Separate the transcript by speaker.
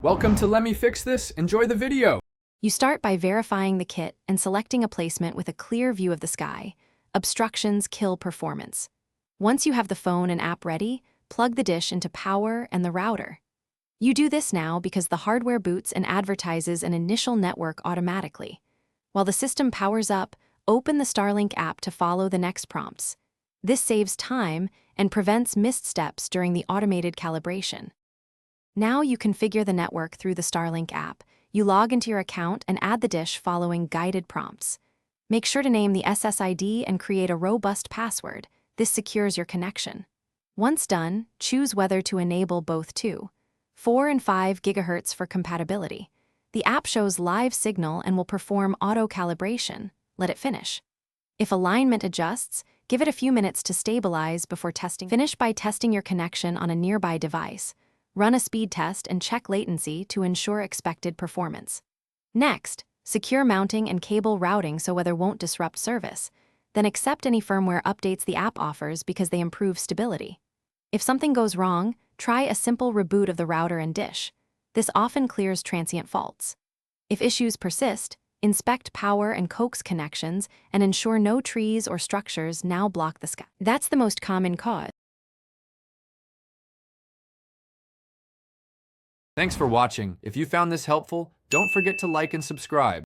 Speaker 1: Welcome to Let Me Fix This. Enjoy the video.
Speaker 2: You start by verifying the kit and selecting a placement with a clear view of the sky. Obstructions kill performance. Once you have the phone and app ready, plug the dish into power and the router. You do this now because the hardware boots and advertises an initial network automatically. While the system powers up, open the Starlink app to follow the next prompts. This saves time and prevents missed steps during the automated calibration. Now you configure the network through the Starlink app. You log into your account and add the dish following guided prompts. Make sure to name the SSID and create a robust password. This secures your connection. Once done, choose whether to enable both 2, 4 and 5 GHz for compatibility. The app shows live signal and will perform auto-calibration. Let it finish. If alignment adjusts, give it a few minutes to stabilize before testing. Finish by testing your connection on a nearby device. Run a speed test and check latency to ensure expected performance. Next, secure mounting and cable routing so weather won't disrupt service. Then accept any firmware updates the app offers because they improve stability. If something goes wrong, try a simple reboot of the router and dish. This often clears transient faults. If issues persist, inspect power and coax connections and ensure no trees or structures now block the sky. That's the most common cause.
Speaker 1: Thanks for watching. If you found this helpful, don't forget to like and subscribe.